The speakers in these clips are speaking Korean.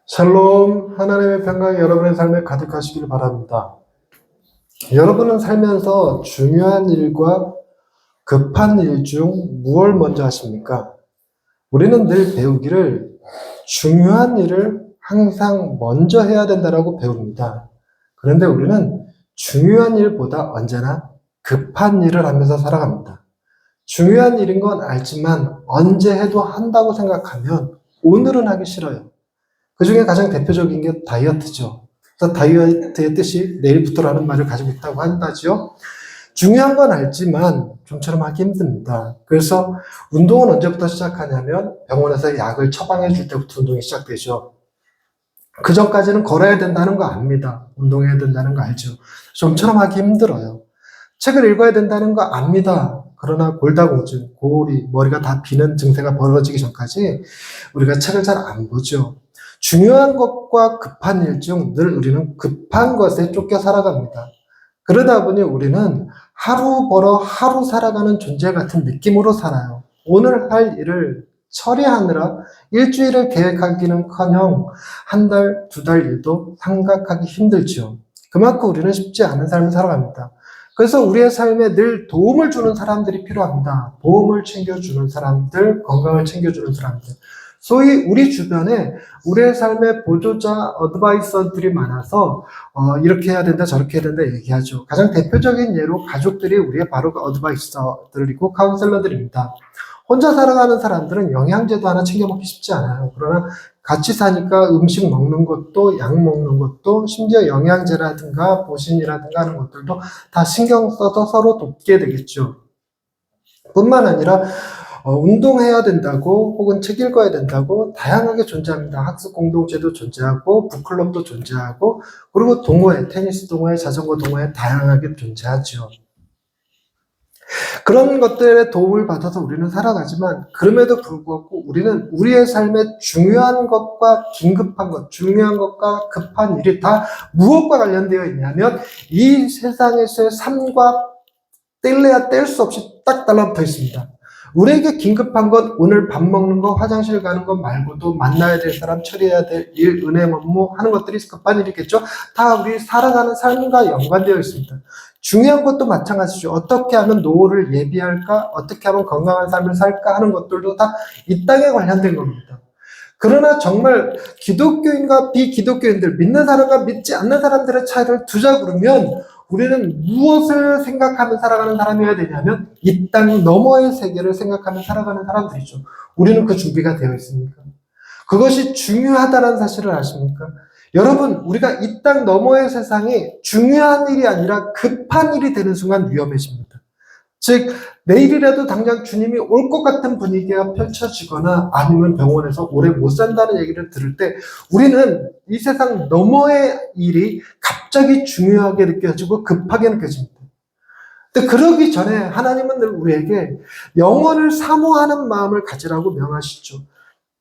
샬롬, 하나님의 평강이 여러분의 삶에 가득하시길 바랍니다. 여러분은 살면서 중요한 일과 급한 일 중 무엇을 먼저 하십니까? 우리는 늘 배우기를 중요한 일을 항상 먼저 해야 된다고 배웁니다. 그런데 우리는 중요한 일보다 언제나 급한 일을 하면서 살아갑니다. 중요한 일인 건 알지만 언제 해도 한다고 생각하면 오늘은 하기 싫어요. 그 중에 가장 대표적인 게 다이어트죠. 그래서 다이어트의 뜻이 내일부터라는 말을 가지고 있다고 한다죠. 중요한 건 알지만 좀처럼 하기 힘듭니다. 그래서 운동은 언제부터 시작하냐면 병원에서 약을 처방해 줄 때부터 운동이 시작되죠. 그 전까지는 걸어야 된다는 거 압니다. 운동해야 된다는 거 알죠. 좀처럼 하기 힘들어요. 책을 읽어야 된다는 거 압니다. 그러나 골다공증, 고리, 머리가 다 비는 증세가 벌어지기 전까지 우리가 책을 잘 안 보죠. 중요한 것과 급한 일 중 늘 우리는 급한 것에 쫓겨 살아갑니다. 그러다 보니 우리는 하루 벌어 하루 살아가는 존재 같은 느낌으로 살아요. 오늘 할 일을 처리하느라 일주일을 계획하기는커녕 한 달, 두 달 일도 생각하기 힘들죠. 그만큼 우리는 쉽지 않은 삶을 살아갑니다. 그래서 우리의 삶에 늘 도움을 주는 사람들이 필요합니다. 보험을 챙겨주는 사람들, 건강을 챙겨주는 사람들. 소위 우리 주변에 우리의 삶의 보조자, 어드바이서들이 많아서 이렇게 해야 된다, 저렇게 해야 된다 얘기하죠. 가장 대표적인 예로 가족들이 우리의 바로 어드바이서들이고 카운셀러들입니다. 혼자 살아가는 사람들은 영양제도 하나 챙겨 먹기 쉽지 않아요. 그러나 같이 사니까 음식 먹는 것도, 약 먹는 것도, 심지어 영양제라든가 보신이라든가 하는 것들도 다 신경 써서 서로 돕게 되겠죠. 뿐만 아니라 운동해야 된다고 혹은 책 읽어야 된다고 다양하게 존재합니다. 학습 공동체도 존재하고 북클럽도 존재하고 그리고 동호회, 테니스 동호회, 자전거 동호회 다양하게 존재하죠. 그런 것들의 도움을 받아서 우리는 살아가지만 그럼에도 불구하고 우리는 우리의 삶에 중요한 것과 긴급한 것, 중요한 것과 급한 일이 다 무엇과 관련되어 있냐면 이 세상에서의 삶과 뗄래야 뗄 수 없이 딱 달라붙어 있습니다. 우리에게 긴급한 건 오늘 밥 먹는 거, 화장실 가는 거 말고도 만나야 될 사람, 처리해야 될 일, 은행 업무 하는 것들이 급한 일이겠죠. 다 우리 살아가는 삶과 연관되어 있습니다. 중요한 것도 마찬가지죠. 어떻게 하면 노후를 예비할까? 어떻게 하면 건강한 삶을 살까? 하는 것들도 다 이 땅에 관련된 겁니다. 그러나 정말 기독교인과 비기독교인들, 믿는 사람과 믿지 않는 사람들의 차이를 두자 그러면 우리는 무엇을 생각하며 살아가는 사람이어야 되냐면 이 땅 너머의 세계를 생각하며 살아가는 사람들이죠. 우리는 그 준비가 되어 있습니까? 그것이 중요하다는 사실을 아십니까? 여러분, 우리가 이 땅 너머의 세상이 중요한 일이 아니라 급한 일이 되는 순간 위험해집니다. 즉, 내일이라도 당장 주님이 올 것 같은 분위기가 펼쳐지거나 아니면 병원에서 오래 못 산다는 얘기를 들을 때 우리는 이 세상 너머의 일이 갑자기 중요하게 느껴지고 급하게 느껴집니다. 근데 그러기 전에 하나님은 늘 우리에게 영원을 사모하는 마음을 가지라고 명하시죠.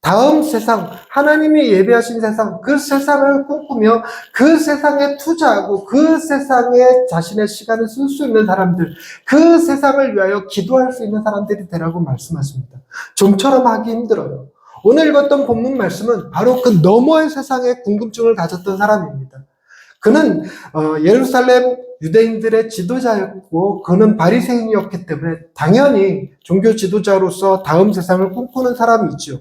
다음 세상, 하나님이 예비하신 세상, 그 세상을 꿈꾸며 그 세상에 투자하고 그 세상에 자신의 시간을 쓸 수 있는 사람들, 그 세상을 위하여 기도할 수 있는 사람들이 되라고 말씀하십니다. 좀처럼 하기 힘들어요. 오늘 읽었던 본문 말씀은 바로 그 너머의 세상에 궁금증을 가졌던 사람입니다. 그는 예루살렘 유대인들의 지도자였고 그는 바리새인이었기 때문에 당연히 종교 지도자로서 다음 세상을 꿈꾸는 사람이죠.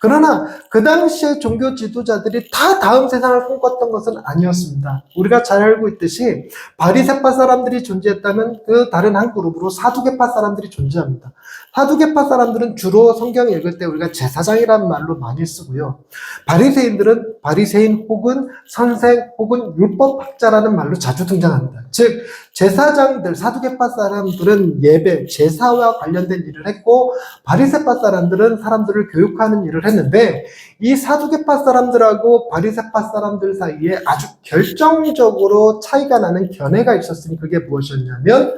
그러나 그 당시에 종교 지도자들이 다 다음 세상을 꿈꿨던 것은 아니었습니다. 우리가 잘 알고 있듯이 바리새파 사람들이 존재했다면 그 다른 한 그룹으로 사두개파 사람들이 존재합니다. 사두개파 사람들은 주로 성경 읽을 때 우리가 제사장이라는 말로 많이 쓰고요. 바리새인들은 바리새인 혹은 선생 혹은 율법학자라는 말로 자주 등장합니다. 즉 제사장들, 사두개파 사람들은 예배, 제사와 관련된 일을 했고 바리새파 사람들은 사람들을 교육하는 일을 했는데 이 사두개파 사람들하고 바리새파 사람들 사이에 아주 결정적으로 차이가 나는 견해가 있었으니 그게 무엇이었냐면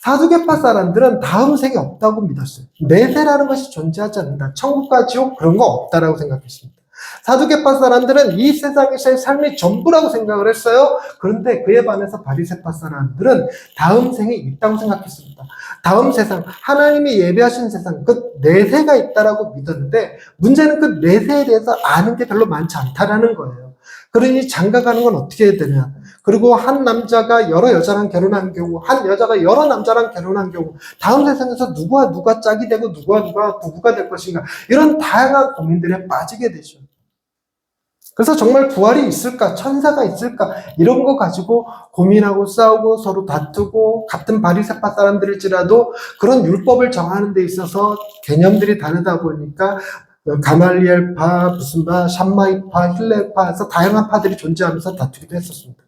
사두개파 사람들은 다음 생이 없다고 믿었어요. 내세라는 것이 존재하지 않는다. 천국과 지옥 그런 거 없다라고 생각했습니다. 사두개파 사람들은 이 세상에서의 삶이 전부라고 생각을 했어요. 그런데 그에 반해서 바리새파 사람들은 다음 생이 있다고 생각했습니다. 다음 세상, 하나님이 예배하신 세상, 그 내세가 있다라고 믿었는데 문제는 그 내세에 대해서 아는 게 별로 많지 않다라는 거예요. 그러니 장가가는 건 어떻게 해야 되냐? 그리고 한 남자가 여러 여자랑 결혼한 경우, 한 여자가 여러 남자랑 결혼한 경우, 다음 세상에서 누구와 누가 짝이 되고 누구와 누가 부부가 될 것인가, 이런 다양한 고민들에 빠지게 되죠. 그래서 정말 부활이 있을까, 천사가 있을까, 이런 거 가지고 고민하고 싸우고 서로 다투고, 같은 바리새파 사람들일지라도 그런 율법을 정하는 데 있어서 개념들이 다르다 보니까 가말리엘파, 무슨 파, 샴마이파, 힐렐파 해서 다양한 파들이 존재하면서 다투기도 했었습니다.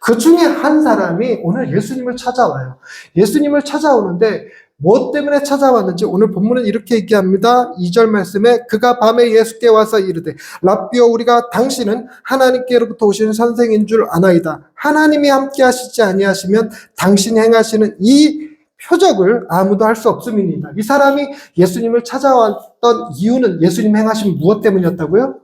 그 중에 한 사람이 오늘 예수님을 찾아와요. 예수님을 찾아오는데 뭐 때문에 찾아왔는지 오늘 본문은 이렇게 얘기합니다. 2절 말씀에 그가 밤에 예수께 와서 이르되 랍비여 우리가 당신은 하나님께로부터 오신 선생인 줄 아나이다. 하나님이 함께 하시지 아니하시면 당신이 행하시는 이 표적을 아무도 할 수 없음이니이다. 이 사람이 예수님을 찾아왔던 이유는 예수님 행하신 무엇 때문이었다고요?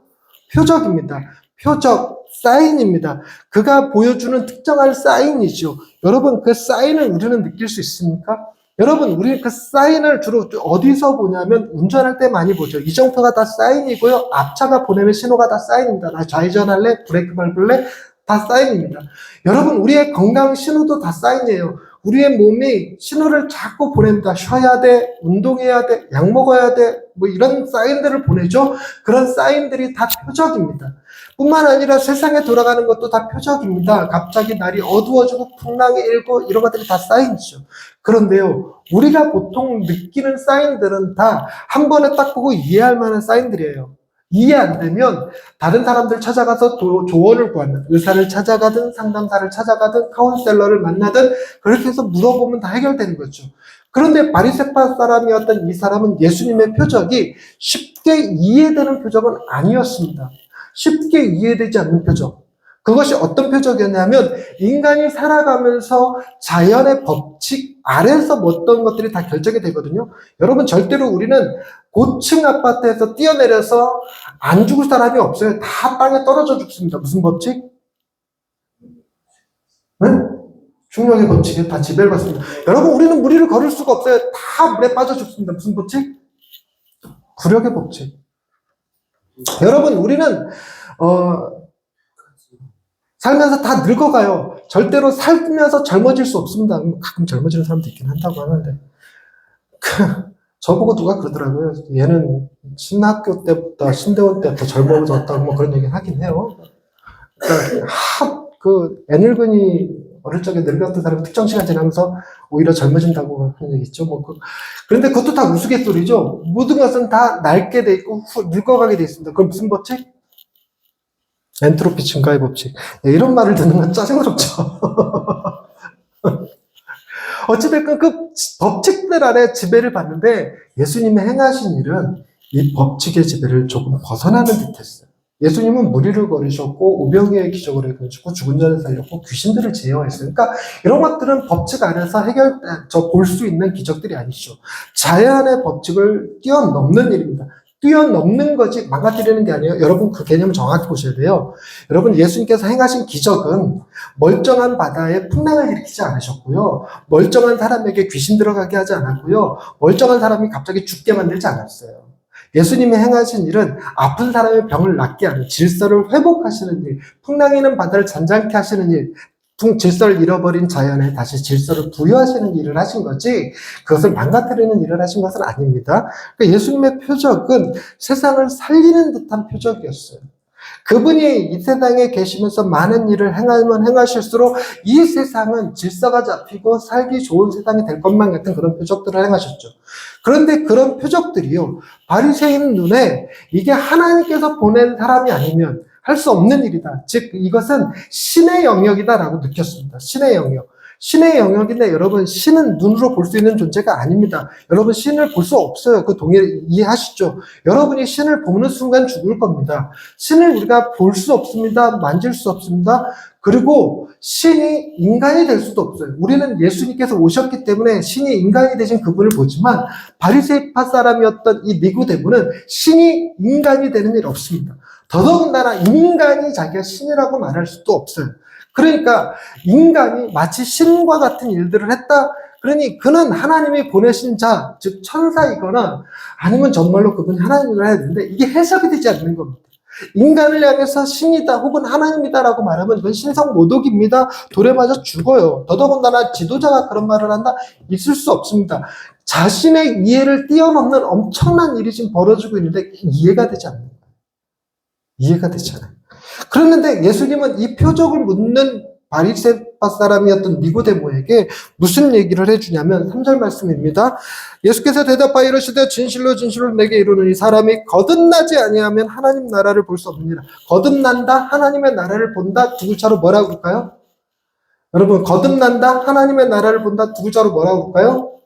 표적입니다. 표적, 사인입니다. 그가 보여주는 특정한 사인이죠. 여러분, 그 사인을 우리는 느낄 수 있습니까? 여러분, 우리 그 사인을 주로 어디서 보냐면 운전할 때 많이 보죠. 이정표가 다 사인이고요. 앞차가 보내는 신호가 다 사인입니다. 나 좌회전할래? 브레이크 밟을래? 다 사인입니다. 여러분, 우리의 건강 신호도 다 사인이에요. 우리의 몸이 신호를 자꾸 보냅니다. 쉬어야 돼, 운동해야 돼, 약 먹어야 돼, 뭐 이런 사인들을 보내죠. 그런 사인들이 다 표적입니다. 뿐만 아니라 세상에 돌아가는 것도 다 표적입니다. 갑자기 날이 어두워지고 풍랑이 일고 이런 것들이 다 사인이죠. 그런데요, 우리가 보통 느끼는 사인들은 다 한 번에 딱 보고 이해할 만한 사인들이에요. 이해 안 되면 다른 사람들 찾아가서 조언을 구하면, 의사를 찾아가든 상담사를 찾아가든 카운셀러를 만나든 그렇게 해서 물어보면 다 해결되는 거죠. 그런데 바리새파 사람이었던 이 사람은 예수님의 표적이 쉽게 이해되는 표적은 아니었습니다. 쉽게 이해되지 않는 표적. 그것이 어떤 표적이었냐면 인간이 살아가면서 자연의 법칙 아래에서 어떤 것들이 다 결정이 되거든요. 여러분, 절대로 우리는 고층 아파트에서 뛰어내려서 안 죽을 사람이 없어요. 다 땅에 떨어져 죽습니다. 무슨 법칙? 네? 중력의 법칙에 다 지배를 받습니다. 여러분, 우리는 무리를 걸을 수가 없어요. 다 물에 빠져 죽습니다. 무슨 법칙? 구력의 법칙. 여러분, 우리는 살면서 다 늙어가요. 절대로 살면서 젊어질 수 없습니다. 가끔 젊어지는 사람도 있긴 한다고 하는데 저보고 누가 그러더라고요. 얘는 신학교 때부터 신대원 때부터 젊어졌다고 뭐 그런 얘기 하긴 해요. 그러니까 그 애늙은이 어릴 적에 늙었던 사람이 특정 시간 지나면서 오히려 젊어진다고 하는 얘기 있죠. 그런데 그것도 다 우스갯소리죠. 모든 것은 다 낡게 돼 있고 늙어가게 돼 있습니다. 그럼 무슨 법칙? 엔트로피 증가의 법칙. 이런 말을 듣는 건 짜증스럽죠. 어찌됐건 그 법칙들 아래 지배를 받는데 예수님이 행하신 일은 이 법칙의 지배를 조금 벗어나는 듯했어요. 예수님은 무리를 걸으셨고 오병이의 기적을 해주고 죽은 자를 살렸고 귀신들을 제어했어요. 그러니까 이런 것들은 법칙 안에서 볼 수 있는 기적들이 아니죠. 자연의 법칙을 뛰어넘는 일입니다. 뛰어넘는 거지 망가뜨리는 게 아니에요. 여러분, 그 개념을 정확히 보셔야 돼요. 여러분, 예수님께서 행하신 기적은 멀쩡한 바다에 풍랑을 일으키지 않으셨고요. 멀쩡한 사람에게 귀신 들어가게 하지 않았고요. 멀쩡한 사람이 갑자기 죽게 만들지 않았어요. 예수님이 행하신 일은 아픈 사람의 병을 낫게 하는, 질서를 회복하시는 일, 풍랑이는 바다를 잔잔케 하시는 일, 질서를 잃어버린 자연에 다시 질서를 부여하시는 일을 하신 거지, 그것을 망가뜨리는 일을 하신 것은 아닙니다. 그러니까 예수님의 표적은 세상을 살리는 듯한 표적이었어요. 그분이 이 세상에 계시면서 많은 일을 행하면 행하실수록 이 세상은 질서가 잡히고 살기 좋은 세상이 될 것만 같은 그런 표적들을 행하셨죠. 그런데 그런 표적들이요, 바리새인 눈에 이게 하나님께서 보낸 사람이 아니면 할 수 없는 일이다. 즉, 이것은 신의 영역이다라고 느꼈습니다. 신의 영역. 신의 영역인데 여러분, 신은 눈으로 볼 수 있는 존재가 아닙니다. 여러분, 신을 볼 수 없어요. 그 동의를 이해하시죠? 여러분이 신을 보는 순간 죽을 겁니다. 신을 우리가 볼 수 없습니다. 만질 수 없습니다. 그리고 신이 인간이 될 수도 없어요. 우리는 예수님께서 오셨기 때문에 신이 인간이 되신 그분을 보지만 바리새파 사람이었던 이 니고데모는 신이 인간이 되는 일 없습니다. 더더군다나 인간이 자기가 신이라고 말할 수도 없어요. 그러니까 인간이 마치 신과 같은 일들을 했다. 그러니 그는 하나님이 보내신 자, 즉 천사이거나 아니면 정말로 그분이 하나님을 해야 되는데 이게 해석이 되지 않는 겁니다. 인간을 향해서 신이다 혹은 하나님이다라고 말하면 이건 신성 모독입니다. 돌에 맞아 죽어요. 더더군다나 지도자가 그런 말을 한다? 있을 수 없습니다. 자신의 이해를 뛰어넘는 엄청난 일이 지금 벌어지고 있는데 이해가 되지 않는 거예요. 이해가 되지 않아요. 그랬는데 예수님은 이 표적을 묻는 바리새파 사람이었던 니고데모에게 무슨 얘기를 해주냐면 3절 말씀입니다. 예수께서 대답하여 이르시되 진실로 진실로 내게 이르노니 사람이 거듭나지 아니하면 하나님 나라를 볼 수 없느니라. 거듭난다, 하나님의 나라를 본다, 두 글자로 뭐라고 볼까요? 여러분, 거듭난다, 하나님의 나라를 본다, 두 글자로 뭐라고 볼까요?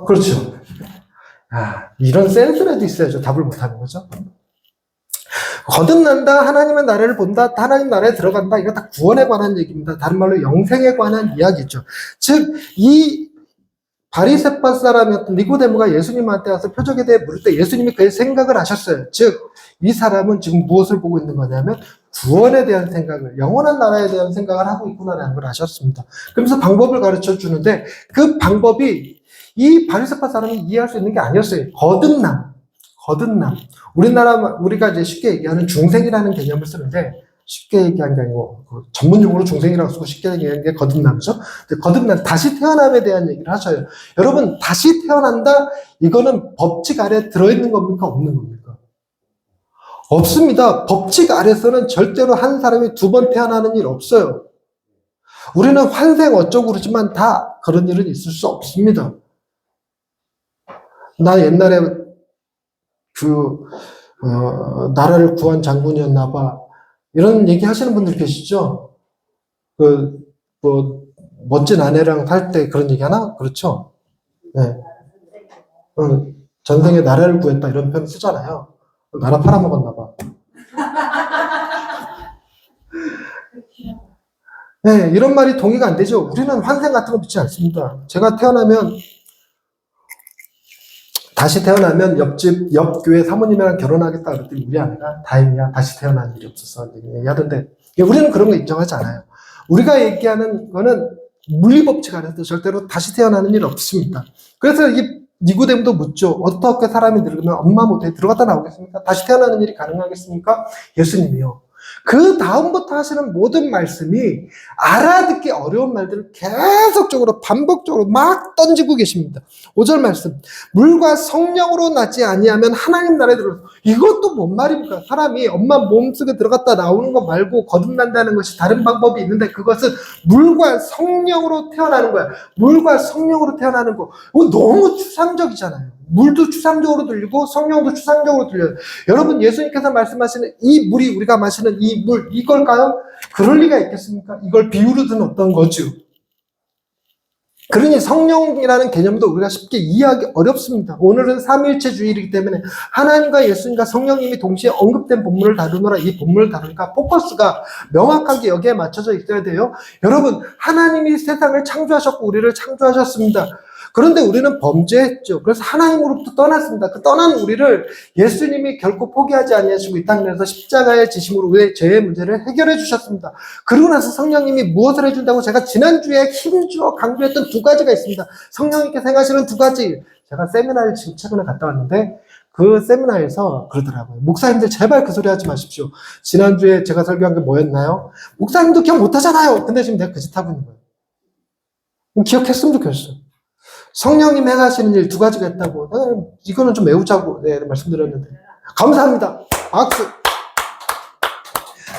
그렇죠. 이런 센스라도 있어야죠. 답을 못하는 거죠. 거듭난다, 하나님의 나라를 본다, 하나님 나라에 들어간다. 이거 다 구원에 관한 얘기입니다. 다른 말로 영생에 관한 이야기죠. 즉, 이 바리새파 사람이었던 니고데모가 예수님한테 와서 표적에 대해 물을 때 예수님이 그의 생각을 하셨어요. 즉, 이 사람은 지금 무엇을 보고 있는 거냐면 구원에 대한 생각을, 영원한 나라에 대한 생각을 하고 있구나라는 걸 아셨습니다. 그러면서 방법을 가르쳐 주는데 그 방법이 이 바리새파 사람이 이해할 수 있는 게 아니었어요. 거듭남. 우리가 이제 쉽게 얘기하는 중생이라는 개념을 쓰는데 쉽게 얘기한 게 아니고 전문 용어로 중생이라고 쓰고 쉽게 얘기하는 게 거듭남이죠. 근데 거듭남, 다시 태어남에 대한 얘기를 하셔요. 여러분, 다시 태어난다? 이거는 법칙 아래 들어있는 겁니까? 없는 겁니까? 없습니다. 법칙 아래서는 절대로 한 사람이 두 번 태어나는 일 없어요. 우리는 환생 어쩌고 그러지만 다 그런 일은 있을 수 없습니다. 나 옛날에 나라를 구한 장군이었나 봐. 이런 얘기 하시는 분들 계시죠? 멋진 아내랑 살 때 그런 얘기 하나? 그렇죠? 네. 전생에 나라를 구했다 이런 표현 쓰잖아요. 나라 팔아먹었나 봐. 네, 이런 말이 동의가 안 되죠. 우리는 환생 같은 거 믿지 않습니다. 제가 다시 태어나면 옆 교회 사모님이랑 결혼하겠다 그랬더니 우리 아내가 다행이야, 다시 태어난 일이 없었어 얘기하던데, 우리는 그런 거 인정하지 않아요. 우리가 얘기하는 거는 물리법칙 안에서 절대로 다시 태어나는 일 없습니다. 그래서 이 니고데모도 묻죠. 어떻게 사람이 늙으면 엄마 모태에 들어갔다 나오겠습니까? 다시 태어나는 일이 가능하겠습니까? 예수님이요. 그 다음부터 하시는 모든 말씀이 알아듣기 어려운 말들을 계속적으로 반복적으로 막 던지고 계십니다. 5절 말씀, 물과 성령으로 나지 아니하면 하나님 나라에 들어서, 이것도 뭔 말입니까? 사람이 엄마 몸속에 들어갔다 나오는 거 말고 거듭난다는 것이 다른 방법이 있는데 그것은 물과 성령으로 태어나는 거야. 물과 성령으로 태어나는 거. 이거 너무 추상적이잖아요. 물도 추상적으로 들리고 성령도 추상적으로 들려요. 여러분, 예수님께서 말씀하시는 이 물이 우리가 마시는 이 물, 이걸까요? 그럴 리가 있겠습니까? 이걸 비유로 든 어떤 거죠. 그러니 성령이라는 개념도 우리가 쉽게 이해하기 어렵습니다. 오늘은 삼위일체 주일이기 때문에 하나님과 예수님과 성령님이 동시에 언급된 본문을 다루느라 이 본문을 다루니까 포커스가 명확하게 여기에 맞춰져 있어야 돼요. 여러분, 하나님이 세상을 창조하셨고 우리를 창조하셨습니다. 그런데 우리는 범죄했죠. 그래서 하나님으로부터 떠났습니다. 그 떠난 우리를 예수님이 결코 포기하지 아니하시고 이 땅에 내서 십자가의 지심으로 우리의 죄의 문제를 해결해 주셨습니다. 그러고 나서 성령님이 무엇을 해준다고 제가 지난주에 힘주어 강조했던 두 가지가 있습니다. 성령님께서 행하시는 두 가지. 제가 세미나를 지금 최근에 갔다 왔는데 그 세미나에서 그러더라고요. 목사님들 제발 그 소리 하지 마십시오. 지난주에 제가 설교한 게 뭐였나요? 목사님도 기억 못하잖아요. 근데 지금 내가 그 짓 하고 있는 거예요. 기억했으면 좋겠어요. 성령님 행하시는 일 두 가지가 있다고. 이거는 좀 외우자고 말씀드렸는데. 감사합니다. 박수.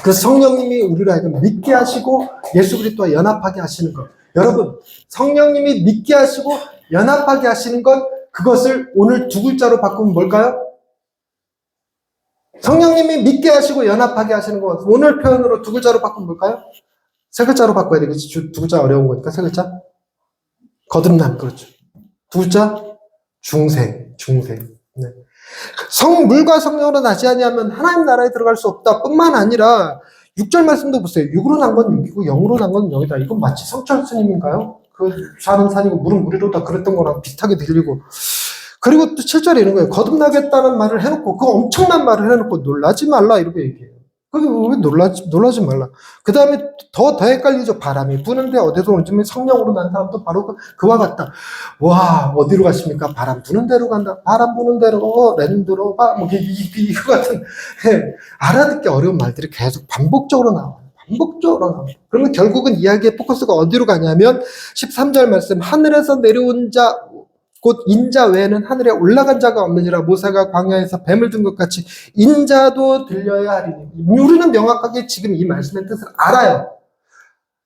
그 성령님이 우리를 하여금 믿게 하시고 예수 그리스도와 연합하게 하시는 것. 여러분, 성령님이 믿게 하시고 연합하게 하시는 것, 그것을 오늘 두 글자로 바꾸면 뭘까요? 성령님이 믿게 하시고 연합하게 하시는 것, 오늘 표현으로 두 글자로 바꾸면 뭘까요? 세 글자로 바꿔야 되겠지. 두 글자 어려운 거니까 세 글자. 거듭남, 그렇죠. 두 글자, 중생. 네. 물과 성령으로 나지 아니하면 하나님 나라에 들어갈 수 없다 뿐만 아니라 6절 말씀도 보세요. 6으로 난 건 6이고 0으로 난 건 0이다. 이건 마치 성철 스님인가요? 그 산은 산이고 물은 물이로다 그랬던 거랑 비슷하게 들리고, 그리고 또 7절에 이런 거예요. 거듭나겠다는 말을 해놓고, 그 엄청난 말을 해놓고 놀라지 말라 이렇게 얘기해요. 그게 왜 놀라지 말라. 그 다음에 더 헷갈리죠. 바람이 부는데 어디서 오는지 성령으로 난 사람도 바로 그와 같다. 와, 어디로 가십니까? 바람 부는 대로 간다. 바람 부는 대로, 랜드로 가. 뭐, 이거 같은, 알아듣기 어려운 말들이 계속 반복적으로 나와요. 반복적으로 나와요. 그러면 결국은 이야기의 포커스가 어디로 가냐면, 13절 말씀, 하늘에서 내려온 자, 곧 인자 외에는 하늘에 올라간 자가 없느니라. 모세가 광야에서 뱀을 든 것 같이 인자도 들려야 하리니. 우리는 명확하게 지금 이 말씀의 뜻을 알아요.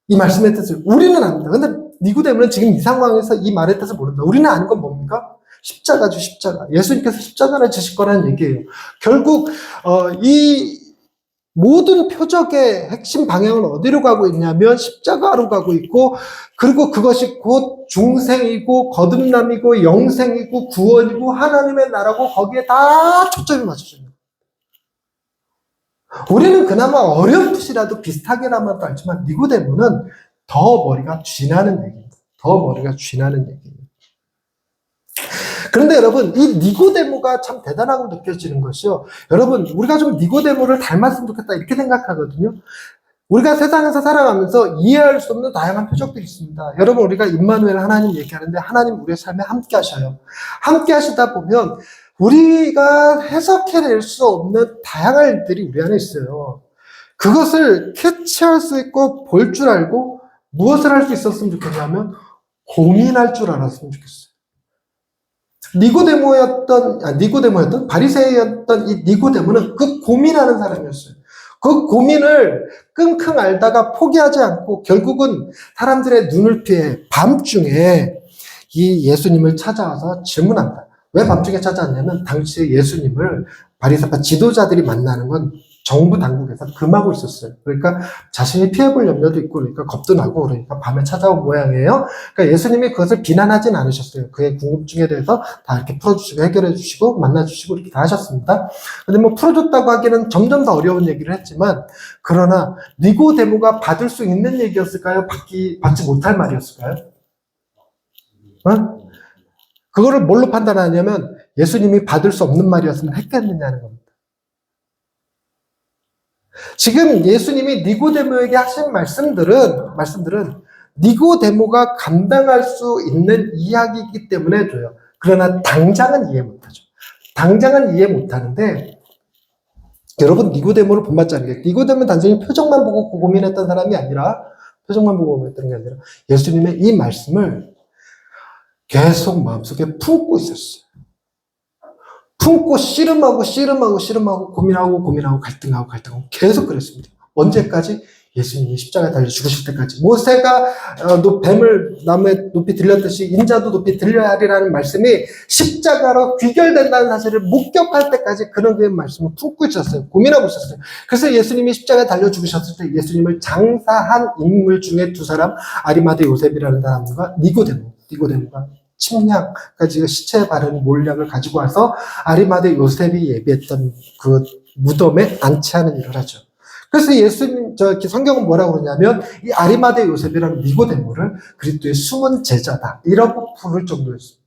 이 말씀의 뜻을 우리는 압니다. 근데 니고데모는 지금 이 상황에서 이 말의 뜻을 모른다. 우리는 아는 건 뭡니까? 십자가죠, 십자가. 예수님께서 십자가를 지실 거라는 얘기예요. 결국 이 모든 표적의 핵심 방향은 어디로 가고 있냐면 십자가로 가고 있고, 그리고 그것이 곧 중생이고 거듭남이고 영생이고 구원이고 하나님의 나라고, 거기에 다 초점이 맞춰집니다. 우리는 그나마 어렴풋이라도 비슷하게나마 알지만 니고데모는 더 머리가 쥐나는 얘기입니다. 더 머리가 쥐나는 얘기입니다. 그런데 여러분, 이 니고데모가 참 대단하고 느껴지는 것이요. 여러분, 우리가 좀 니고데모를 닮았으면 좋겠다 이렇게 생각하거든요. 우리가 세상에서 살아가면서 이해할 수 없는 다양한 표적들이 있습니다. 여러분, 우리가 임마누엘 하나님 얘기하는데 하나님 우리의 삶에 함께 하셔요. 함께 하시다 보면 우리가 해석해낼 수 없는 다양한 일들이 우리 안에 있어요. 그것을 캐치할 수 있고 볼 줄 알고 무엇을 할 수 있었으면 좋겠냐면 고민할 줄 알았으면 좋겠어요. 니고데모였던 바리새인이었던 이 니고데모는 그 고민하는 사람이었어요. 그 고민을 끙끙 앓다가 포기하지 않고 결국은 사람들의 눈을 피해 밤중에 이 예수님을 찾아와서 질문한다. 왜 밤중에 찾아왔냐면 당시에 예수님을 바리새파 지도자들이 만나는 건 정부 당국에서 금하고 있었어요. 그러니까 자신이 피해볼 염려도 있고, 그러니까 겁도 나고, 그러니까 밤에 찾아온 모양이에요. 그러니까 예수님이 그것을 비난하진 않으셨어요. 그의 궁금증에 대해서 다 이렇게 풀어주시고, 해결해주시고, 만나주시고, 이렇게 다 하셨습니다. 근데 뭐 풀어줬다고 하기는 점점 더 어려운 얘기를 했지만, 그러나 니고데모가 받을 수 있는 얘기였을까요? 받지 못할 말이었을까요? 그거를 뭘로 판단하냐면 예수님이 받을 수 없는 말이었으면 했겠느냐는 겁니다. 지금 예수님이 니고데모에게 하신 말씀들은 니고데모가 감당할 수 있는 이야기이기 때문에 줘요. 그러나 당장은 이해 못하죠. 당장은 이해 못하는데, 여러분, 니고데모를 본받지 않은 게, 니고데모는 단순히 표정만 보고 고민했던 사람이 아니라, 표정만 보고 고민했던 게 아니라 예수님의 이 말씀을 계속 마음속에 품고 있었어요. 품고 씨름하고 고민하고 갈등하고 계속 그랬습니다. 언제까지? 예수님이 십자가에 달려 죽으실 때까지. 모세가 뱀을 나무에 높이 들렸듯이 인자도 높이 들려야 하리라는 말씀이 십자가로 귀결된다는 사실을 목격할 때까지 그런 그 말씀을 품고 있었어요. 고민하고 있었어요. 그래서 예수님이 십자가에 달려 죽으셨을 때 예수님을 장사한 인물 중에 두 사람, 아리마대 요셉이라는 사람과 니고데모가 침략까지 시체에 바르는 몰약을 가지고 와서 아리마대 요셉이 예비했던 그 무덤에 안치하는 일을 하죠. 그래서 성경은 뭐라고 그러냐면 이 아리마대 요셉이라는 니고데모를 그리스도의 숨은 제자다 이라고 부를 정도였습니다.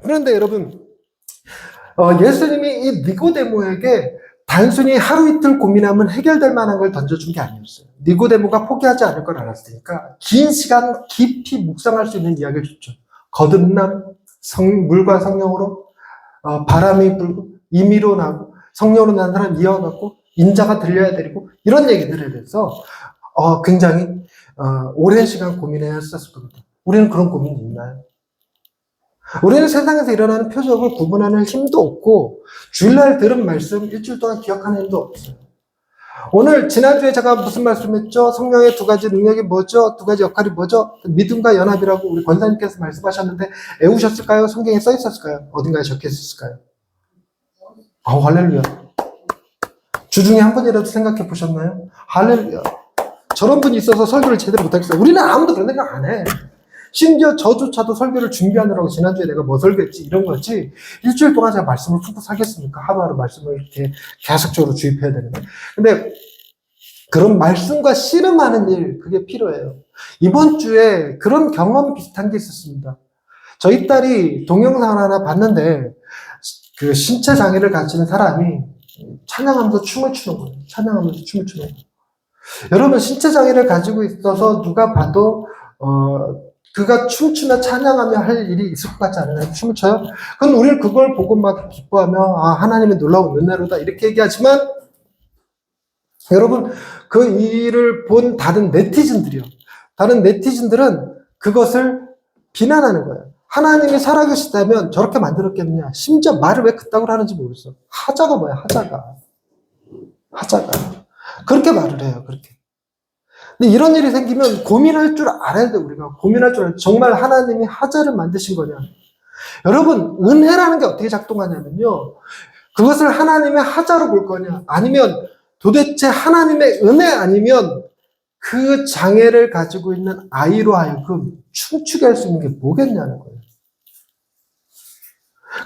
그런데 여러분, 예수님이 이 니고데모에게 단순히 하루 이틀 고민하면 해결될 만한 걸 던져준 게 아니었어요. 니고데모가 포기하지 않을 걸 알았으니까 긴 시간 깊이 묵상할 수 있는 이야기를 줬죠. 거듭남, 물과 성령으로, 바람이 불고 임의로 나고 성령으로 난 사람 이어갖고 인자가 들려야 되고 이런 얘기들에 대해서 굉장히 오랜 시간 고민해야 했었을 겁니다. 우리는 그런 고민이 있나요? 우리는 세상에서 일어나는 표적을 구분하는 힘도 없고 주일날 들은 말씀 일주일 동안 기억하는 힘도 없어요. 지난주에 제가 무슨 말씀했죠? 성령의 두 가지 능력이 뭐죠? 두 가지 역할이 뭐죠? 믿음과 연합이라고 우리 권사님께서 말씀하셨는데 외우셨을까요? 성경에 써 있었을까요? 어딘가에 적혀 있었을까요? 할렐루야. 주중에 한 번이라도 생각해 보셨나요? 할렐루야. 저런 분이 있어서 설교를 제대로 못하겠어요. 우리는 아무도 그런 생각 안 해. 심지어 저조차도 설교를 준비하느라고 지난주에 내가 뭐 설교했지 이런 거지, 일주일 동안 제가 말씀을 푹푹 살겠습니까? 하루하루 말씀을 이렇게 계속적으로 주입해야 되는데. 근데 그런 말씀과 씨름하는 일, 그게 필요해요. 이번 주에 그런 경험 비슷한 게 있었습니다. 저희 딸이 동영상을 하나 봤는데 그 신체 장애를 가지는 사람이 찬양하면서 춤을 추는 거예요. 찬양하면서 춤을 추는 거예요. 여러분, 신체 장애를 가지고 있어서 누가 봐도 그가 춤추며 찬양하며 할 일이 있을 것 같지 않아요? 춤을 춰요? 그럼 우리는 그걸 보고 막 기뻐하며 하나님의 놀라운 은혜로다 이렇게 얘기하지만 여러분, 그 일을 본 다른 네티즌들은 그것을 비난하는 거예요. 하나님이 살아계시다면 저렇게 만들었겠느냐. 심지어 말을 왜 그따구로 하는지 모르겠어. 하자가 뭐야, 하자가. 그렇게 말을 해요, 그렇게. 근데 이런 일이 생기면 고민할 줄 알아야 돼, 우리가. 고민할 줄 알아야 돼. 정말 하나님이 하자를 만드신 거냐. 여러분, 은혜라는 게 어떻게 작동하냐면요. 그것을 하나님의 하자로 볼 거냐. 아니면 도대체 하나님의 은혜 아니면 그 장애를 가지고 있는 아이로 하여금 춤추게 할 수 있는 게 뭐겠냐는 거예요.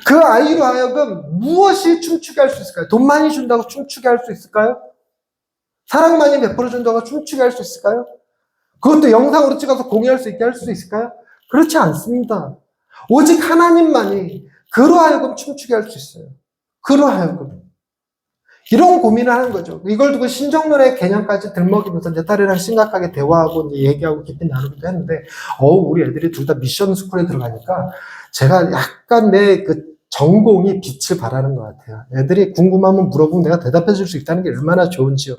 그 아이로 하여금 무엇이 춤추게 할 수 있을까요? 돈 많이 준다고 춤추게 할 수 있을까요? 사랑 많이 베풀어 준다고 춤추게 할 수 있을까요? 그것도 영상으로 찍어서 공유할 수 있게 할 수 있을까요? 그렇지 않습니다. 오직 하나님만이 그로 하여금 춤추게 할 수 있어요. 그로 하여금. 이런 고민을 하는 거죠. 이걸 두고 신정론의 개념까지 들먹이면서 내 딸이랑 심각하게 대화하고 이제 얘기하고 깊이 나누기도 했는데, 우리 애들이 둘 다 미션 스쿨에 들어가니까 제가 약간 내 그 전공이 빛을 발하는 것 같아요. 애들이 궁금하면 물어보면 내가 대답해 줄 수 있다는 게 얼마나 좋은지요.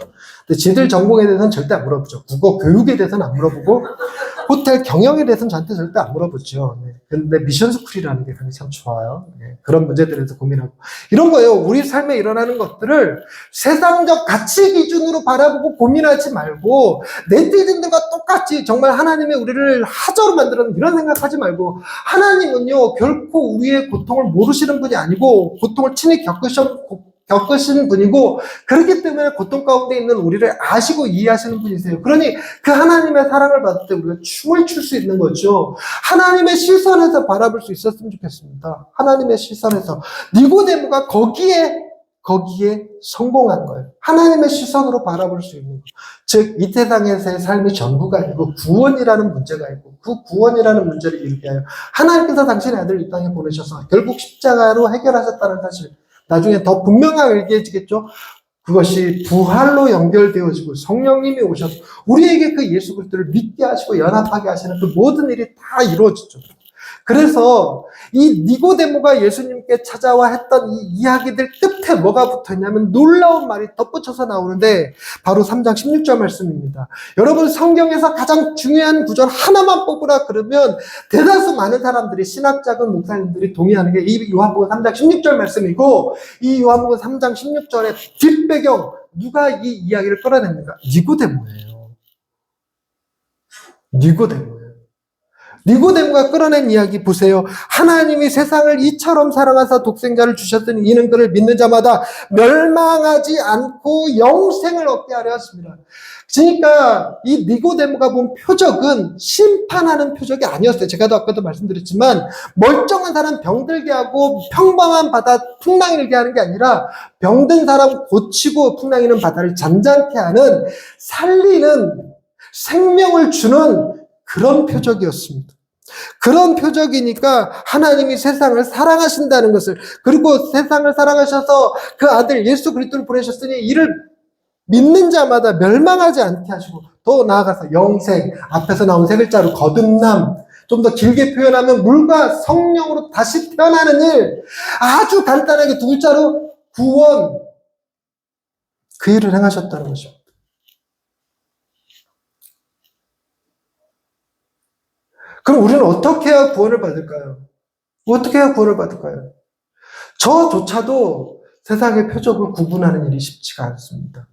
근데 지들 전공에 대해서는 절대 안 물어보죠. 국어 교육에 대해서는 안 물어보고, 호텔 경영에 대해서는 저한테 절대 안 물어보죠. 네. 근데 미션 스쿨이라는 게 그게 참 좋아요. 네. 그런 문제들에 대해서 고민하고. 이런 거예요. 우리 삶에 일어나는 것들을 세상적 가치 기준으로 바라보고 고민하지 말고, 네티즌들과 똑같이 정말 하나님의 우리를 하자로 만들었는 이런 생각하지 말고, 하나님은요, 결코 우리의 고통을 모르시는 분이 아니고, 고통을 친히 겪으신 분이고, 그렇기 때문에 고통 가운데 있는 우리를 아시고 이해하시는 분이세요. 그러니 그 하나님의 사랑을 받을 때 우리가 춤을 출 수 있는 거죠. 하나님의 시선에서 바라볼 수 있었으면 좋겠습니다. 하나님의 시선에서. 니고데모가 거기에 성공한 거예요. 하나님의 시선으로 바라볼 수 있는 거. 즉, 이 세상에서의 삶이 전부가 아니고 구원이라는 문제가 있고, 그 구원이라는 문제를 이루게 하여 하나님께서 당신의 아들을 이 땅에 보내셔서 결국 십자가로 해결하셨다는 사실, 나중에 더 분명하게 얘기해지겠죠. 그것이 부활로 연결되어지고 성령님이 오셔서 우리에게 그 예수 그리스도를 믿게 하시고 연합하게 하시는 그 모든 일이 다 이루어지죠. 그래서 이 니고데모가 예수님께 찾아와 했던 이 이야기들 끝에 뭐가 붙어있냐면 놀라운 말이 덧붙여서 나오는데 바로 3장 16절 말씀입니다. 여러분, 성경에서 가장 중요한 구절 하나만 뽑으라 그러면 대다수 많은 사람들이, 신학자금 목사님들이 동의하는 게 이 요한복음 3장 16절 말씀이고, 이 요한복음 3장 16절의 뒷배경, 누가 이 이야기를 끌어냅니까? 니고데모예요. 니고데모가 끌어낸 이야기 보세요. 하나님이 세상을 이처럼 사랑하사 독생자를 주셨더니 이는 그를 믿는 자마다 멸망하지 않고 영생을 얻게 하려 하십니다. 그러니까 이 니고데모가 본 표적은 심판하는 표적이 아니었어요. 제가 아까도 말씀드렸지만 멀쩡한 사람 병들게 하고 평범한 바다 풍랑일게 하는 게 아니라 병든 사람 고치고 풍랑이는 바다를 잔잔케 하는, 살리는, 생명을 주는 그런 표적이었습니다. 그런 표적이니까 하나님이 세상을 사랑하신다는 것을, 그리고 세상을 사랑하셔서 그 아들 예수 그리스도를 보내셨으니 이를 믿는 자마다 멸망하지 않게 하시고, 더 나아가서 영생, 앞에서 나온 세 글자로 거듭남, 좀 더 길게 표현하면 물과 성령으로 다시 태어나는 일, 아주 간단하게 두 글자로 구원, 그 일을 행하셨다는 것입니다. 그럼 우리는 어떻게 해야 구원을 받을까요? 어떻게 해야 구원을 받을까요? 저조차도 세상의 표적을 구분하는 일이 쉽지가 않습니다.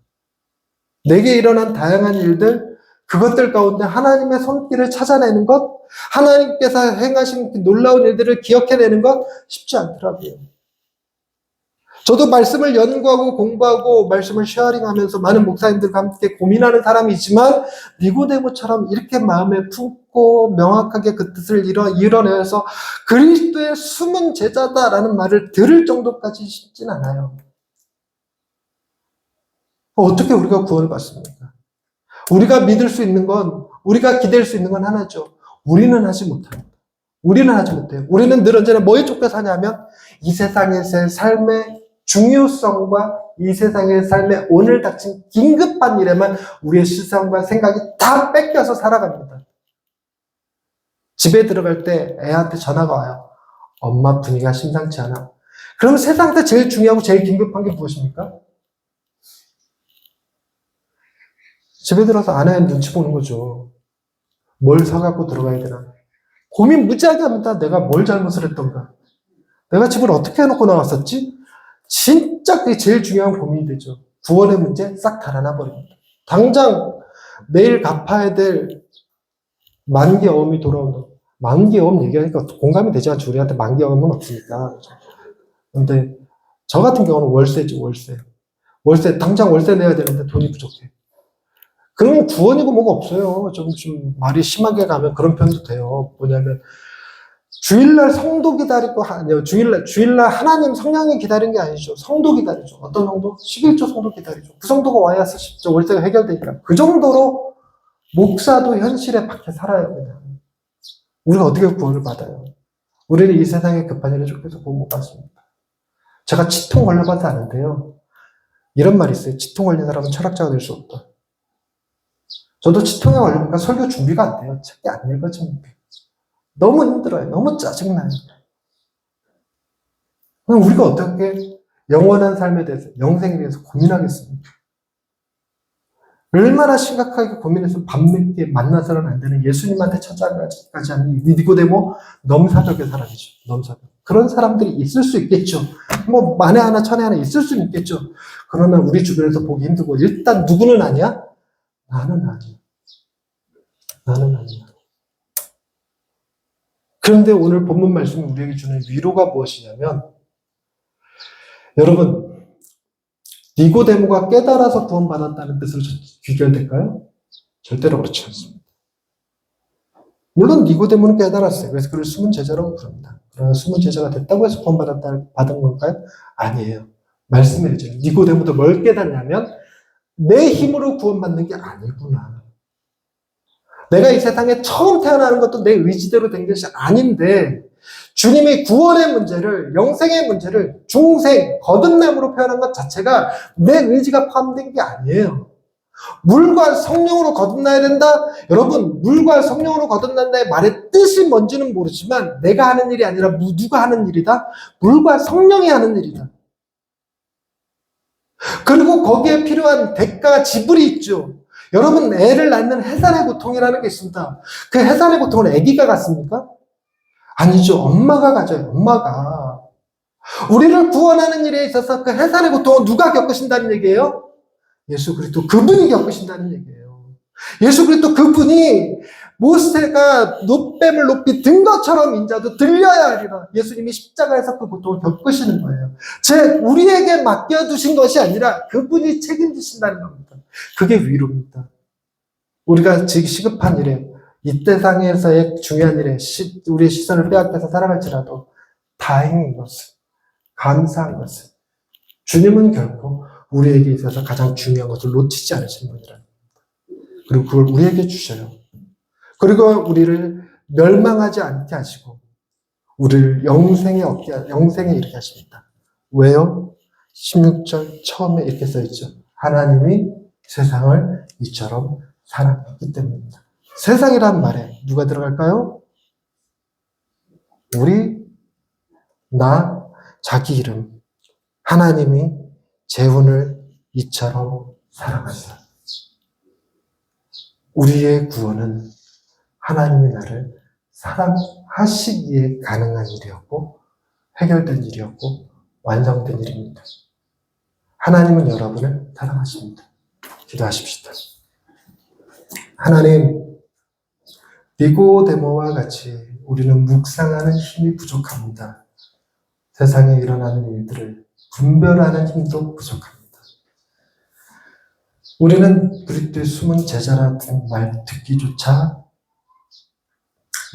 내게 일어난 다양한 일들, 그것들 가운데 하나님의 손길을 찾아내는 것, 하나님께서 행하신 놀라운 일들을 기억해내는 것 쉽지 않더라고요. 저도 말씀을 연구하고 공부하고 말씀을 쉐어링하면서 많은 목사님들과 함께 고민하는 사람이지만 니고데모처럼 이렇게 마음에 품고 명확하게 그 뜻을 이뤄내서 그리스도의 숨은 제자다라는 말을 들을 정도까지 쉽진 않아요. 어떻게 우리가 구원을 받습니까? 우리가 믿을 수 있는 건, 우리가 기댈 수 있는 건 하나죠. 우리는 하지 못합니다. 우리는 하지 못해요. 우리는 늘 언제나 뭐에 쫓겨 사냐면 이 세상에서의 삶의 중요성과 이 세상의 삶에 오늘 닥친 긴급한 일에만 우리의 시선과 생각이 다 뺏겨서 살아갑니다. 집에 들어갈 때 애한테 전화가 와요. 엄마 분위기가 심상치 않아. 그럼 세상에서 제일 중요하고 제일 긴급한 게 무엇입니까? 집에 들어서 아내 눈치 보는 거죠. 뭘 사갖고 들어가야 되나. 고민 무지하게 합니다. 내가 뭘 잘못을 했던가. 내가 집을 어떻게 해놓고 나왔었지? 진짜 그게 제일 중요한 고민이 되죠. 구원의 문제 싹 달아나 버립니다. 당장 내일 갚아야 될 만기어음이 돌아온다. 만기어음 얘기하니까 공감이 되지 않죠. 우리한테 만기어음은 없으니까. 근데 저 같은 경우는 월세죠, 월세. 월세, 당장 월세 내야 되는데 돈이 부족해. 그러면 구원이고 뭐가 없어요. 좀 말이 심하게 가면 그런 표현도 돼요. 뭐냐면, 주일날 성도 기다리고, 아니요, 주일날 하나님 성령이 기다린 게 아니죠. 성도 기다리죠. 어떤 성도? 11조 성도 기다리죠. 그 성도가 와야 십조 월세가 해결되니까. 그 정도로 목사도 현실에 밖에 살아야 돼요. 우리가 어떻게 구원을 받아요? 우리는 이 세상에 급한 일에 쫓겨서 구원 못 받습니다. 제가 치통 걸려봐서 아는데요. 이런 말이 있어요. 치통 걸린 사람은 철학자가 될 수 없다. 저도 치통에 걸리니까 설교 준비가 안 돼요. 책이 안 읽어집니다. 너무 힘들어요. 너무 짜증나요. 그럼 우리가 어떻게 영원한 삶에 대해서, 영생에 대해서 고민하겠습니까? 얼마나 심각하게 고민해서 밤늦게 만나서는 안 되는 예수님한테 찾아가지 않는 니고데모 넘사벽의 사람이죠. 넘사벽. 그런 사람들이 있을 수 있겠죠. 뭐 만에 하나 천에 하나 있을 수는 있겠죠. 그러나 우리 주변에서 보기 힘들고 일단 누구는 아니야? 나는 아니야. 나는 아니야. 그런데 오늘 본문 말씀이 우리에게 주는 위로가 무엇이냐면, 여러분, 니고데모가 깨달아서 구원받았다는 뜻으로 귀결될까요? 절대로 그렇지 않습니다. 물론 니고데모는 깨달았어요. 그래서 그를 숨은 제자라고 부릅니다. 그러나 숨은 제자가 됐다고 해서 구원받은 건가요? 아니에요. 말씀해 주죠. 니고데모도 뭘 깨닫냐면 내 힘으로 구원받는 게 아니구나. 내가 이 세상에 처음 태어나는 것도 내 의지대로 된 것이 아닌데 주님이 구원의 문제를, 영생의 문제를 중생, 거듭남으로 표현한 것 자체가 내 의지가 포함된 게 아니에요. 물과 성령으로 거듭나야 된다? 여러분, 물과 성령으로 거듭난다의 말의 뜻이 뭔지는 모르지만 내가 하는 일이 아니라 누가 하는 일이다? 물과 성령이 하는 일이다. 그리고 거기에 필요한 대가가 지불이 있죠. 여러분, 애를 낳는 해산의 고통이라는 게 있습니다. 그 해산의 고통은 아기가 갖습니까? 아니죠. 엄마가 가져요. 엄마가. 우리를 구원하는 일에 있어서 그 해산의 고통을 누가 겪으신다는 얘기예요? 예수 그리스도 그분이 겪으신다는 얘기예요. 예수 그리스도 그분이 모세가 놋뱀을 높이 든 것처럼 인자도 들려야 하리라. 예수님이 십자가에서 그 고통을 겪으시는 거예요. 우리에게 맡겨두신 것이 아니라 그분이 책임지신다는 겁니다. 그게 위로입니다. 우리가 지금 시급한 일에, 이 세상에서의 중요한 일에 우리의 시선을 빼앗겨서 살아갈지라도 다행인 것은, 감사한 것은 주님은 결코 우리에게 있어서 가장 중요한 것을 놓치지 않으시는 분이라는 겁니다. 그리고 그걸 우리에게 주셔요. 그리고 우리를 멸망하지 않게 하시고 우리를 영생에 이르게 하십니다. 왜요? 16절 처음에 이렇게 써있죠. 하나님이 세상을 이처럼 사랑했기 때문입니다. 세상이란 말에 누가 들어갈까요? 우리, 나, 자기 이름. 하나님이 재혼을 이처럼 사랑하시다. 우리의 구원은 하나님이 나를 사랑하시기에 가능한 일이었고 해결된 일이었고 완성된 일입니다. 하나님은 여러분을 사랑하십니다. 기도하십시다. 하나님, 니고데모와 같이 우리는 묵상하는 힘이 부족합니다. 세상에 일어나는 일들을 분별하는 힘도 부족합니다. 우리는 그리스도의 숨은 제자라는 말 듣기조차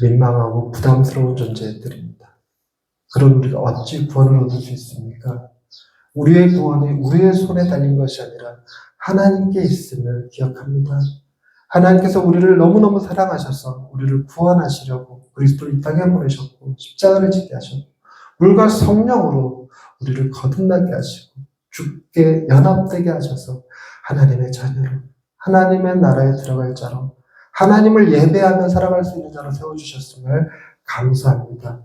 민망하고 부담스러운 존재들입니다. 그런 우리가 어찌 구원을 얻을 수 있습니까? 우리의 구원이 우리의 손에 달린 것이 아니라 하나님께 있음을 기억합니다. 하나님께서 우리를 너무너무 사랑하셔서 우리를 구원하시려고 그리스도를 이 땅에 보내셨고 십자가를 지게 하셨고 물과 성령으로 우리를 거듭나게 하시고 주께 연합되게 하셔서 하나님의 자녀로 하나님의 나라에 들어갈 자로 하나님을 예배하며 살아갈 수 있는 자로 세워주셨음을 감사합니다.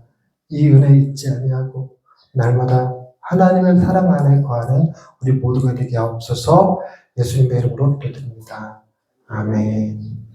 이 은혜 잊지 아니하고 날마다 하나님의 사랑 안에 거하는 우리 모두가 되게 하옵소서. 예수님의 이름으로 기도드립니다. 아멘.